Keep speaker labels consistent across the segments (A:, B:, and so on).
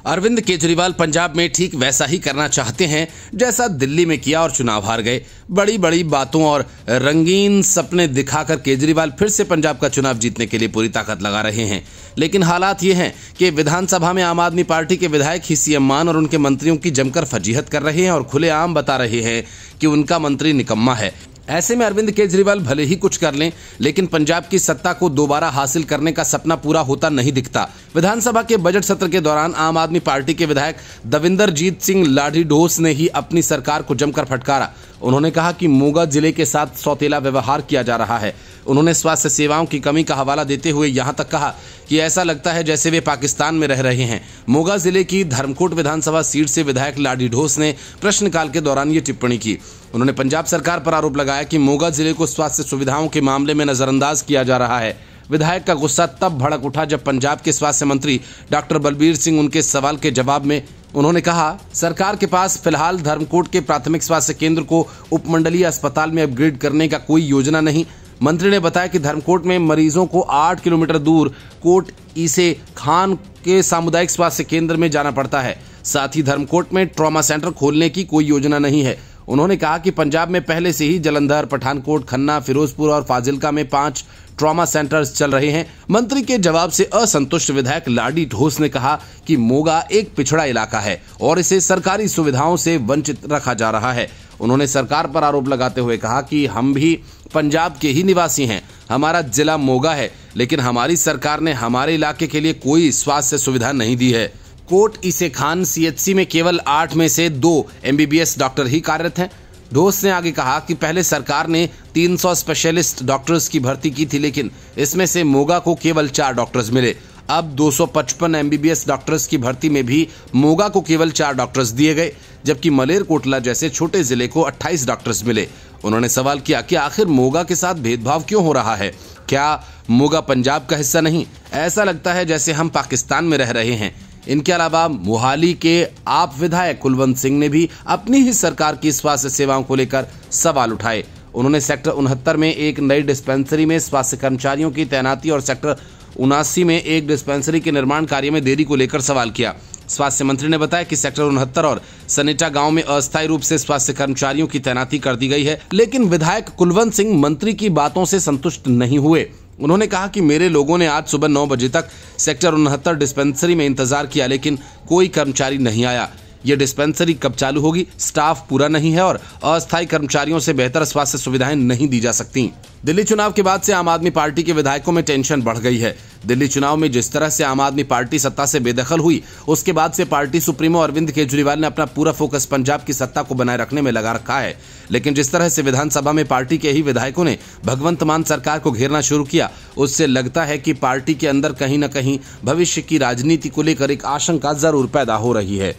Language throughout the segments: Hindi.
A: अरविंद केजरीवाल पंजाब में ठीक वैसा ही करना चाहते हैं जैसा दिल्ली में किया और चुनाव हार गए। बड़ी बड़ी बातों और रंगीन सपने दिखाकर केजरीवाल फिर से पंजाब का चुनाव जीतने के लिए पूरी ताकत लगा रहे हैं। लेकिन हालात ये हैं कि विधानसभा में आम आदमी पार्टी के विधायक ही सीएम मान और उनके मंत्रियों की जमकर फजीहत कर रहे हैं और खुलेआम बता रहे हैं कि उनका मंत्री निकम्मा है। ऐसे में अरविंद केजरीवाल भले ही कुछ कर लें, लेकिन पंजाब की सत्ता को दोबारा हासिल करने का सपना पूरा होता नहीं दिखता। विधानसभा के बजट सत्र के दौरान आम आदमी पार्टी के विधायक दविंदरजीत सिंह लाडीडोस ने ही अपनी सरकार को जमकर फटकारा। उन्होंने कहा कि मोगा जिले के साथ सौतेला व्यवहार किया जा रहा है। उन्होंने स्वास्थ्य सेवाओं की कमी का हवाला देते हुए यहां तक कहा कि ऐसा लगता है जैसे वे पाकिस्तान में रह रहे हैं। मोगा जिले की धर्मकोट विधानसभा सीट से विधायक लाडीडोस ने प्रश्नकाल के दौरान ये टिप्पणी की। उन्होंने पंजाब सरकार पर आरोप लगाया कि मोगा जिले को स्वास्थ्य सुविधाओं के मामले में नजरअंदाज किया जा रहा है। विधायक का गुस्सा तब भड़क उठा जब पंजाब के स्वास्थ्य मंत्री डॉक्टर बलबीर सिंह उनके सवाल के जवाब में उन्होंने कहा, सरकार के पास फिलहाल धर्मकोट के प्राथमिक स्वास्थ्य केंद्र को उपमंडलीय अस्पताल में अपग्रेड करने का कोई योजना नहीं। मंत्री ने बताया कि धर्मकोट में मरीजों को 8 किलोमीटर दूर कोट ईसे खान के सामुदायिक स्वास्थ्य केंद्र में जाना पड़ता है। साथ ही धर्मकोट में ट्रॉमा सेंटर खोलने की कोई योजना नहीं है। उन्होंने कहा कि पंजाब में पहले से ही जलंधर, पठानकोट, खन्ना, फिरोजपुर और फाजिल्का में 5 ट्रॉमा सेंटर्स चल रहे हैं। मंत्री के जवाब से असंतुष्ट विधायक लाडीडोस ने कहा कि मोगा एक पिछड़ा इलाका है और इसे सरकारी सुविधाओं से वंचित रखा जा रहा है। उन्होंने सरकार पर आरोप लगाते हुए कहा कि हम भी पंजाब के ही निवासी हैं, हमारा जिला मोगा है, लेकिन हमारी सरकार ने हमारे इलाके के लिए कोई स्वास्थ्य सुविधा नहीं दी है। कोट ईसे खान सीएचसी में केवल 8 में से 2 एमबीबीएस डॉक्टर ही कार्यरत हैं। ढोस ने आगे कहा कि पहले सरकार ने 300 स्पेशलिस्ट डॉक्टर्स की भर्ती की थी, लेकिन इसमें से मोगा को केवल 4 डॉक्टर्स मिले। अब 255 एमबीबीएस डॉक्टर्स की भर्ती में भी मोगा को केवल 4 डॉक्टर्स दिए गए, जबकि मलेरकोटला जैसे छोटे जिले को 28 डॉक्टर्स मिले। उन्होंने सवाल किया कि आखिर मोगा के साथ भेदभाव क्यों हो रहा है? क्या मोगा पंजाब का हिस्सा नहीं? ऐसा लगता है जैसे हम पाकिस्तान में रह रहे हैं। इनके अलावा मोहाली के आप विधायक कुलवंत सिंह ने भी अपनी ही सरकार की स्वास्थ्य सेवाओं को लेकर सवाल उठाए। उन्होंने सेक्टर 69 में एक नई डिस्पेंसरी में स्वास्थ्य कर्मचारियों की तैनाती और सेक्टर 79 में एक डिस्पेंसरी के निर्माण कार्य में देरी को लेकर सवाल किया। स्वास्थ्य मंत्री ने बताया कि सेक्टर 69 और सनेटा गांव में अस्थायी रूप से स्वास्थ्य कर्मचारियों की तैनाती कर दी गई है, लेकिन विधायक कुलवंत सिंह मंत्री की बातों से संतुष्ट नहीं हुए। उन्होंने कहा कि मेरे लोगों ने आज सुबह 9 बजे तक सेक्टर 69 डिस्पेंसरी में इंतजार किया, लेकिन कोई कर्मचारी नहीं आया। ये डिस्पेंसरी कब चालू होगी? स्टाफ पूरा नहीं है और अस्थायी कर्मचारियों से बेहतर स्वास्थ्य सुविधाएं नहीं दी जा सकती। दिल्ली चुनाव के बाद से आम आदमी पार्टी के विधायकों में टेंशन बढ़ गई है। दिल्ली चुनाव में जिस तरह से आम आदमी पार्टी सत्ता से बेदखल हुई, उसके बाद से पार्टी सुप्रीमो अरविंद केजरीवाल ने अपना पूरा फोकस पंजाब की सत्ता को बनाए रखने में लगा रखा है। लेकिन जिस तरह से विधानसभा में पार्टी के ही विधायकों ने भगवंत मान सरकार को घेरना शुरू किया, उससे लगता है कि पार्टी के अंदर कहीं न कहीं भविष्य की राजनीति को लेकर एक आशंका जरूर पैदा हो रही है।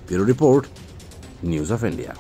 A: Bureau report, news of India.